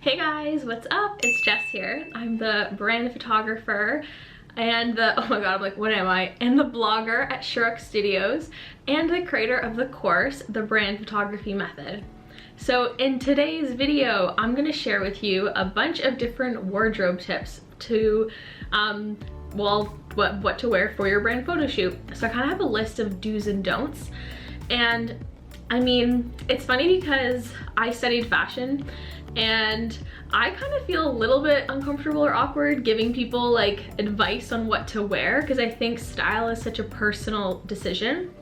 Hey guys, what's up? It's Jess here. I'm the brand photographer and the, oh my god, I'm like, what am I? And the blogger at Shiruk Studios and the creator of the course, The Brand Photography Method. So in today's video, I'm gonna share with you a bunch of different wardrobe tips to, what to wear for your brand photo shoot. So I kind of have a list of do's and don'ts. And I mean, it's funny because I studied fashion and I kind of feel a little bit uncomfortable or awkward giving people like advice on what to wear because I think style is such a personal decision.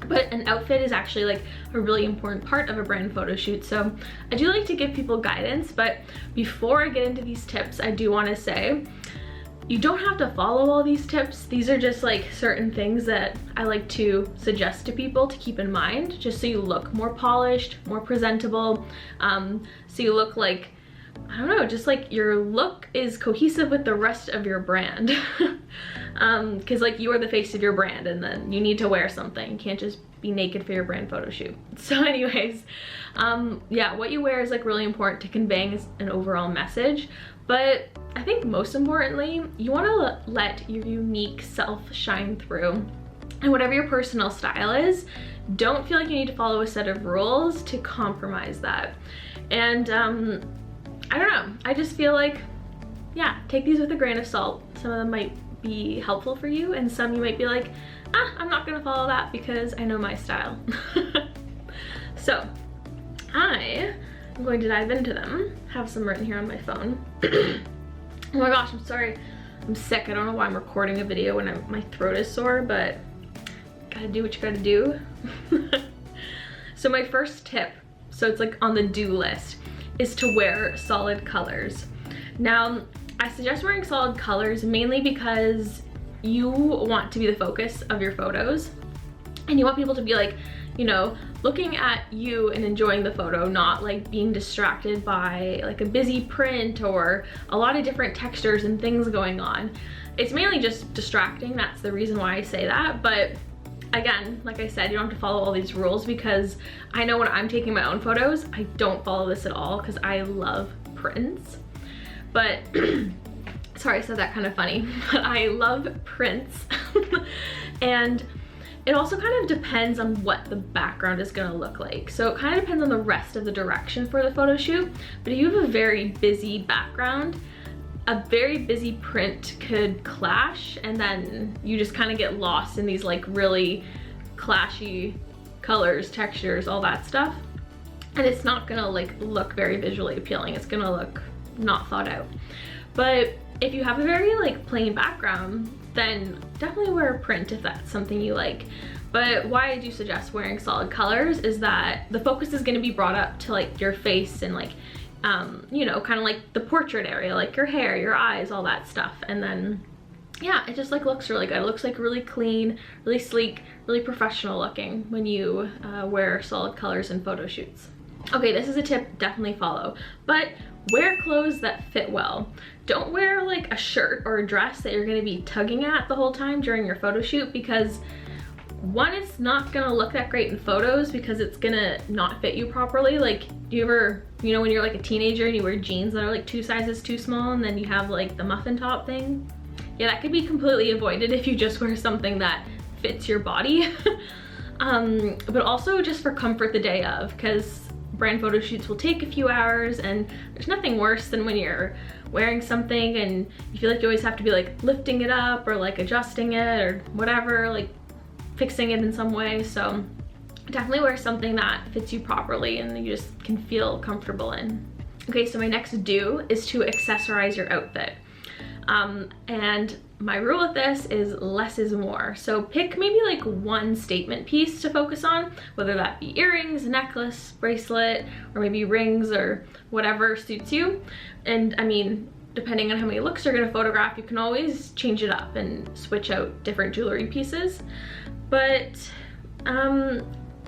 But an outfit is actually like a really important part of a brand photo shoot. So I do like to give people guidance, but before I get into these tips, I do want to say you don't have to follow all these tips. These are just like certain things that I like to suggest to people to keep in mind, just so you look more polished, more presentable, so you look like, I don't know, just like your look is cohesive with the rest of your brand. Because like you are the face of your brand and then you need to wear something. You can't just be naked for your brand photo shoot. So anyways, yeah, what you wear is like really important to conveying an overall message. But I think most importantly, you want to let your unique self shine through. And whatever your personal style is, don't feel like you need to follow a set of rules to compromise that. And I don't know, I just feel like, yeah, take these with a grain of salt. Some of them might be helpful for you and some you might be like, I'm not gonna follow that because I know my style. So I'm going to dive into them. Have some written here on my phone. Oh my gosh, I'm sorry. I'm sick. I don't know why I'm recording a video when my throat is sore, but gotta do what you gotta do. So my first tip, so it's like on the do list, is to wear solid colors. Now, I suggest wearing solid colors mainly because you want to be the focus of your photos and you want people to be like, you know, looking at you and enjoying the photo, not like being distracted by like a busy print or a lot of different textures and things going on. It's mainly just distracting. That's the reason why I say that. But again, like I said, you don't have to follow all these rules because I know when I'm taking my own photos, I don't follow this at all because I love prints. But sorry, I said that kind of funny, but I love prints. And it also kind of depends on what the background is gonna look like. So it kind of depends on the rest of the direction for the photo shoot. But if you have a very busy background, a very busy print could clash and then you just kind of get lost in these like really clashy colors, textures, all that stuff. And it's not gonna like look very visually appealing. It's gonna look not thought out. But if you have a very like plain background, then definitely wear a print if that's something you like. But why I do suggest wearing solid colors is that the focus is gonna be brought up to like your face and like, you know, kind of like the portrait area, like your hair, your eyes, all that stuff. And then, yeah, it just like looks really good. It looks like really clean, really sleek, really professional looking when you wear solid colors in photo shoots. Okay, this is a tip, definitely follow, but wear clothes that fit well. Don't wear like a shirt or a dress that you're gonna be tugging at the whole time during your photo shoot because one, it's not gonna look that great in photos because it's gonna not fit you properly. Like, do you ever, you know, when you're like a teenager and you wear jeans that are like 2 sizes too small and then you have like the muffin top thing? Yeah, that could be completely avoided if you just wear something that fits your body. But also just for comfort the day of, because brand photo shoots will take a few hours and there's nothing worse than when you're wearing something and you feel like you always have to be like lifting it up or like adjusting it or whatever, like fixing it in some way. So definitely wear something that fits you properly and you just can feel comfortable in. Okay, so my next do is to accessorize your outfit. And my rule with this is less is more. So pick maybe like one statement piece to focus on, whether that be earrings, necklace, bracelet, or maybe rings or whatever suits you. And I mean, depending on how many looks you're gonna photograph, you can always change it up and switch out different jewelry pieces. But I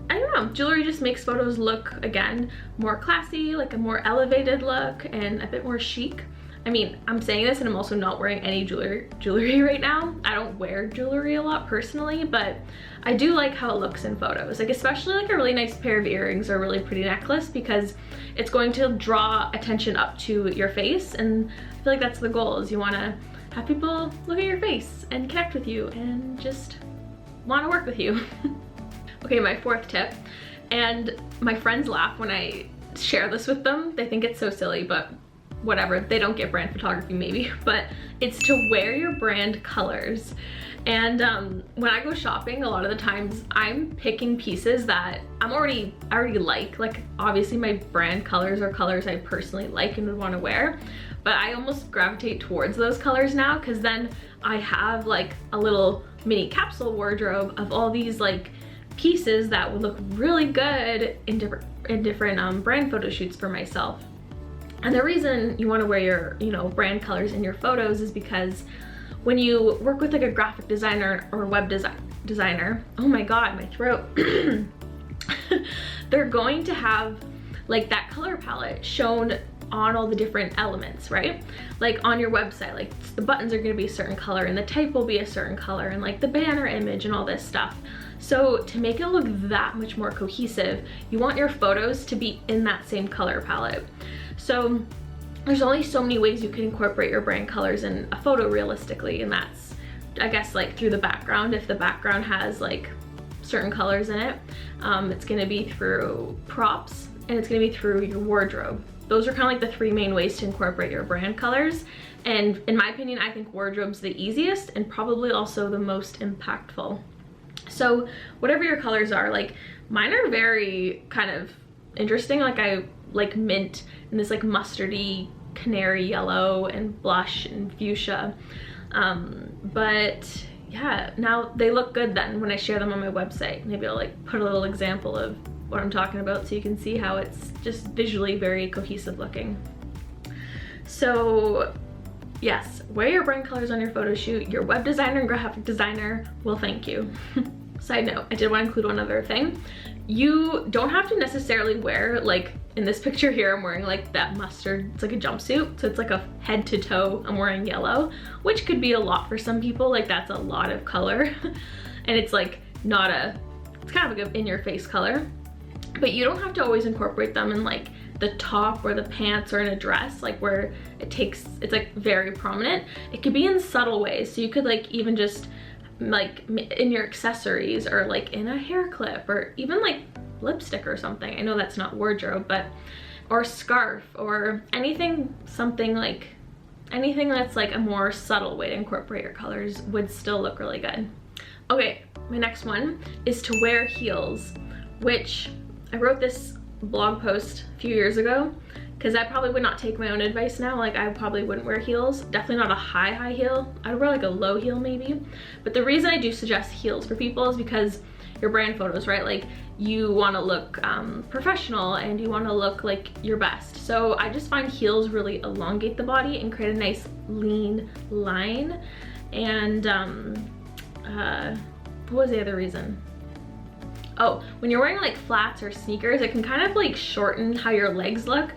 don't know, jewelry just makes photos look, again, more classy, like a more elevated look and a bit more chic. I mean, I'm saying this and I'm also not wearing any jewelry right now. I don't wear jewelry a lot personally, but I do like how it looks in photos. Like especially like a really nice pair of earrings or a really pretty necklace, because it's going to draw attention up to your face, and I feel like that's the goal, is you want to have people look at your face and connect with you and just want to work with you. Okay, my fourth tip, and my friends laugh when I share this with them. They think it's so silly, but whatever, they don't get brand photography maybe, but it's to wear your brand colors. And when I go shopping, a lot of the times I'm picking pieces that I already like obviously my brand colors are colors I personally like and would want to wear, but I almost gravitate towards those colors now, because then I have like a little mini capsule wardrobe of all these like pieces that would look really good in different brand photo shoots for myself. And the reason you want to wear your, you know, brand colors in your photos is because when you work with like a graphic designer or web designer, oh my god, my throat, they're going to have like that color palette shown on all the different elements, right? Like on your website, like the buttons are going to be a certain color and the type will be a certain color and like the banner image and all this stuff. So to make it look that much more cohesive, you want your photos to be in that same color palette. So there's only so many ways you can incorporate your brand colors in a photo realistically, and that's, I guess, like through the background. If the background has like certain colors in it, it's gonna be through props and it's gonna be through your wardrobe. Those are kind of like the three main ways to incorporate your brand colors. And in my opinion, I think wardrobe's the easiest and probably also the most impactful. So whatever your colors are, like mine are very kind of interesting. Like I like mint and this like mustardy canary yellow and blush and fuchsia. But yeah, now they look good then when I share them on my website. Maybe I'll like put a little example of what I'm talking about so you can see how it's just visually very cohesive looking. So yes, wear your brand colors on your photo shoot. Your web designer and graphic designer will thank you. Side note, I did want to include one other thing. You don't have to necessarily wear, like in this picture here, I'm wearing like that mustard, it's like a jumpsuit. So it's like a head to toe, I'm wearing yellow, which could be a lot for some people. Like that's a lot of color. And it's like not a, it's kind of like an in your face color. But you don't have to always incorporate them in like the top or the pants or in a dress, like where it's like very prominent. It could be in subtle ways. So you could like even just like in your accessories or like in a hair clip or even like lipstick or something. I know that's not wardrobe, but or scarf or anything, something like anything that's like a more subtle way to incorporate your colors would still look really good. Okay, my next one is to wear heels, which I wrote this blog post a few years ago because I probably would not take my own advice now. Like I probably wouldn't wear heels, definitely not a high heel. I'd wear like a low heel maybe. But the reason I do suggest heels for people is because your brand photos, right? Like you want to look professional and you want to look like your best. So I just find heels really elongate the body and create a nice lean line. And what was the other reason? Oh, when you're wearing like flats or sneakers, it can kind of like shorten how your legs look.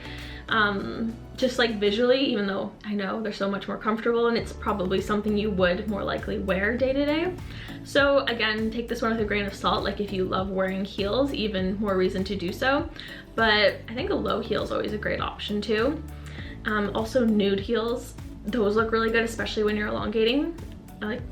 Just like visually, even though I know they're so much more comfortable and it's probably something you would more likely wear day to day. So again, take this one with a grain of salt. Like if you love wearing heels, even more reason to do so. But I think a low heel is always a great option too. Also nude heels, those look really good, especially when you're elongating. Like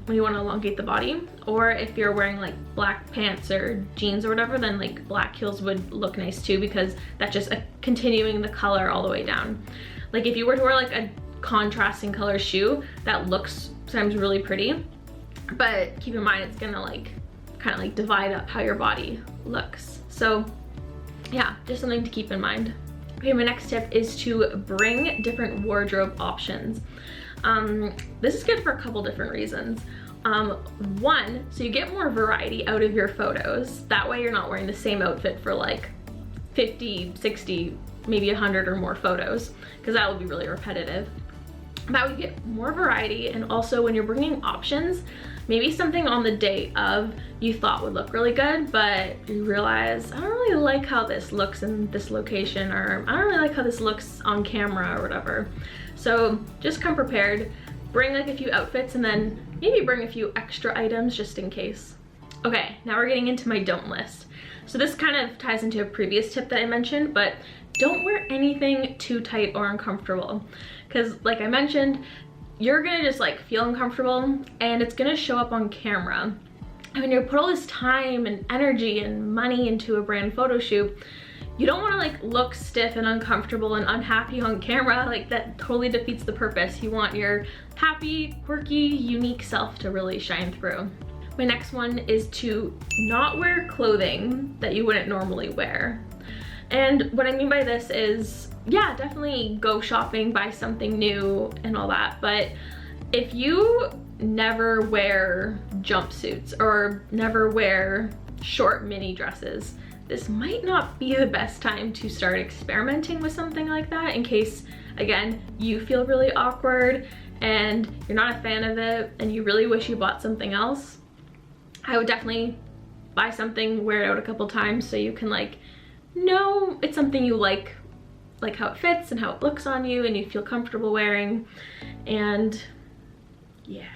when you want to elongate the body, or if you're wearing like black pants or jeans or whatever, then like black heels would look nice too, because that's just continuing the color all the way down. Like if you were to wear like a contrasting color shoe, that looks sometimes really pretty, but keep in mind it's gonna like kind of like divide up how your body looks. So yeah, just something to keep in mind. Okay, my next tip is to bring different wardrobe options. This is good for a couple different reasons. One, so you get more variety out of your photos. That way you're not wearing the same outfit for like 50, 60, maybe 100 or more photos, because that will be really repetitive. That way you get more variety, and also when you're bringing options, maybe something on the day of you thought would look really good, but you realize, I don't really like how this looks in this location, or I don't really like how this looks on camera or whatever. So just come prepared, bring like a few outfits, and then maybe bring a few extra items just in case. Okay, now we're getting into my don't list. So this kind of ties into a previous tip that I mentioned, but don't wear anything too tight or uncomfortable. Because like I mentioned, you're gonna just like feel uncomfortable and it's gonna show up on camera. I mean, you put all this time and energy and money into a brand photo shoot. You don't wanna like look stiff and uncomfortable and unhappy on camera. Like that totally defeats the purpose. You want your happy, quirky, unique self to really shine through. My next one is to not wear clothing that you wouldn't normally wear. And what I mean by this is, yeah, definitely go shopping, buy something new and all that. But if you never wear jumpsuits or never wear short mini dresses, this might not be the best time to start experimenting with something like that, in case, again, you feel really awkward and you're not a fan of it and you really wish you bought something else. I would definitely buy something, wear it out a couple times so you can like know it's something you like how it fits and how it looks on you and you feel comfortable wearing. And yeah.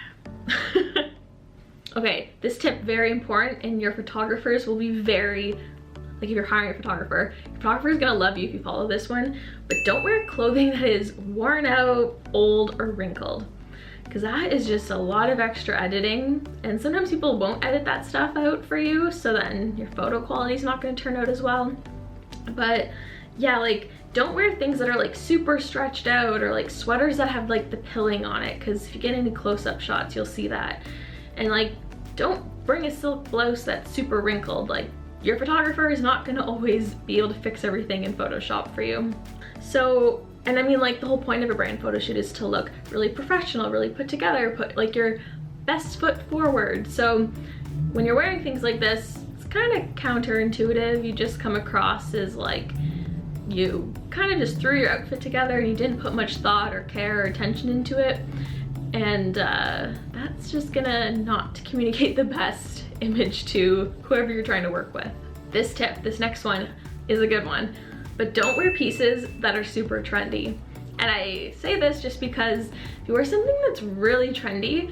Okay, this tip, very important, and your photographers will be very, like if you're hiring a photographer, your photographer is gonna love you if you follow this one, but don't wear clothing that is worn out, old, or wrinkled, because that is just a lot of extra editing, and sometimes people won't edit that stuff out for you, so then your photo quality is not gonna turn out as well. But yeah, like don't wear things that are like super stretched out, or like sweaters that have like the pilling on it, because if you get into close-up shots you'll see that. And like don't bring a silk blouse that's super wrinkled. Like your photographer is not gonna always be able to fix everything in Photoshop for you. So, and I mean, like the whole point of a brand photo shoot is to look really professional, really put together, put like your best foot forward. So when you're wearing things like this, it's kind of counterintuitive. You just come across as like you kind of just threw your outfit together and you didn't put much thought or care or attention into it. And that's just gonna not communicate the best image to whoever you're trying to work with. This tip, this next one, is a good one, but don't wear pieces that are super trendy. And I say this just because if you wear something that's really trendy,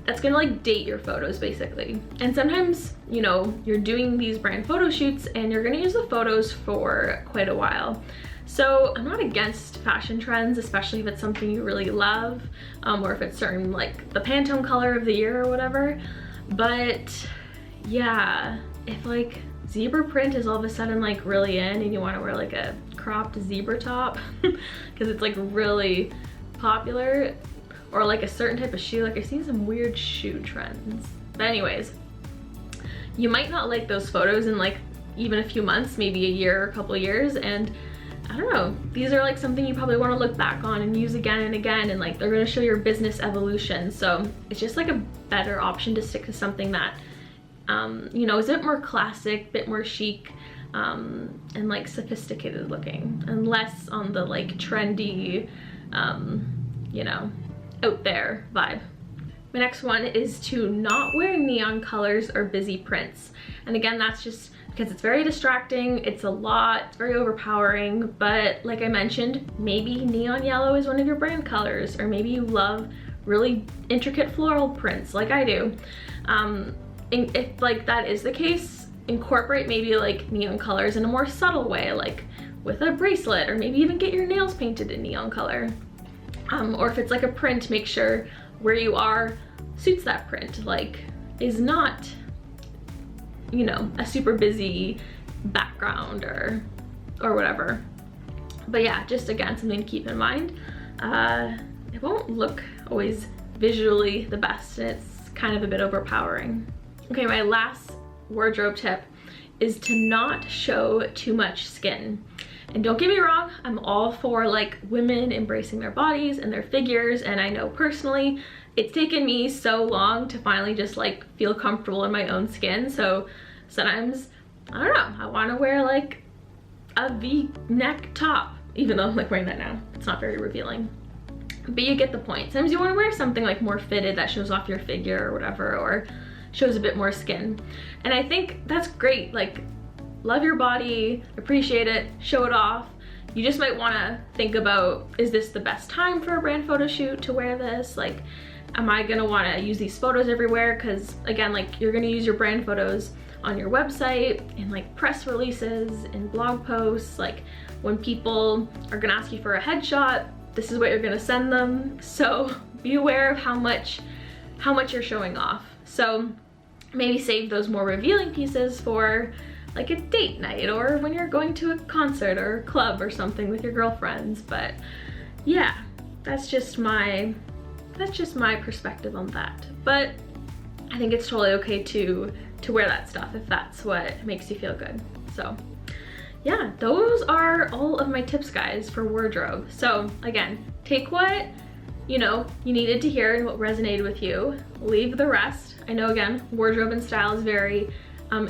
that's gonna like date your photos basically. And sometimes, you know, you're doing these brand photo shoots and you're gonna use the photos for quite a while. So I'm not against fashion trends, especially if it's something you really love, or if it's certain like the Pantone color of the year or whatever. But yeah, if like zebra print is all of a sudden like really in and you want to wear like a cropped zebra top because it's like really popular, or like a certain type of shoe, like I've seen some weird shoe trends. But anyways, you might not like those photos in like even a few months, maybe a year or a couple years, and I don't know, these are like something you probably want to look back on and use again and again, and like they're going to show your business evolution. So it's just like a better option to stick to something that you know, is a bit more classic, bit more chic, and like sophisticated looking, and less on the like trendy, you know, out there vibe. My next one is to not wear neon colors or busy prints. And again, that's just because it's very distracting, it's a lot, it's very overpowering. But like I mentioned, maybe neon yellow is one of your brand colors, or maybe you love really intricate floral prints like I do. If like that is the case, incorporate maybe like neon colors in a more subtle way, like with a bracelet, or maybe even get your nails painted in neon color. Or if it's like a print, make sure where you are suits that print, like is not, you know, a super busy background or whatever. But yeah, just again, something to keep in mind. It won't look always visually the best, and it's kind of a bit overpowering. Okay, my last wardrobe tip is to not show too much skin. And don't get me wrong, I'm all for like women embracing their bodies and their figures, and I know personally it's taken me so long to finally just like feel comfortable in my own skin. So sometimes, I don't know, I want to wear like a V-neck top, even though I'm like wearing that now. It's not very revealing. but you get the point. Sometimes you want to wear something like more fitted that shows off your figure or whatever, or shows a bit more skin. And I think that's great. Like, love your body, appreciate it, show it off. You just might want to think about, is this the best time for a brand photo shoot to wear this? Like, am I gonna want to use these photos everywhere? Because again, like, you're gonna use your brand photos on your website, in like press releases, in blog posts. Like, when people are gonna ask you for a headshot, this is what you're gonna send them. So be aware of how much you're showing off. So maybe save those more revealing pieces for like a date night, or when you're going to a concert or a club or something with your girlfriends. But yeah, that's just my perspective on that. But I think it's totally okay to wear that stuff if that's what makes you feel good. So yeah, those are all of my tips, guys, for wardrobe. So again, take what you needed to hear and what resonated with you. Leave the rest. I know, again, wardrobe and style is very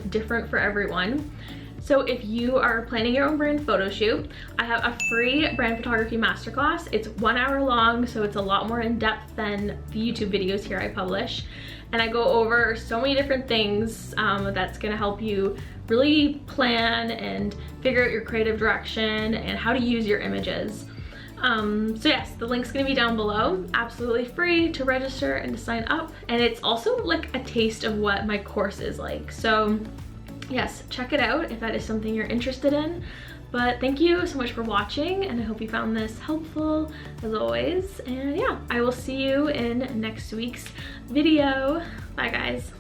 different for everyone. So if you are planning your own brand photo shoot, I have a free brand photography masterclass. It's 1 hour long, so it's a lot more in depth than the YouTube videos here I publish. And I go over so many different things that's gonna help you really plan and figure out your creative direction and how to use your images. So yes, the link's gonna be down below. Absolutely free to register and to sign up. And it's also like a taste of what my course is like. So yes, check it out if that is something you're interested in. But thank you so much for watching, and I hope you found this helpful as always. And yeah, I will see you in next week's video. Bye, guys.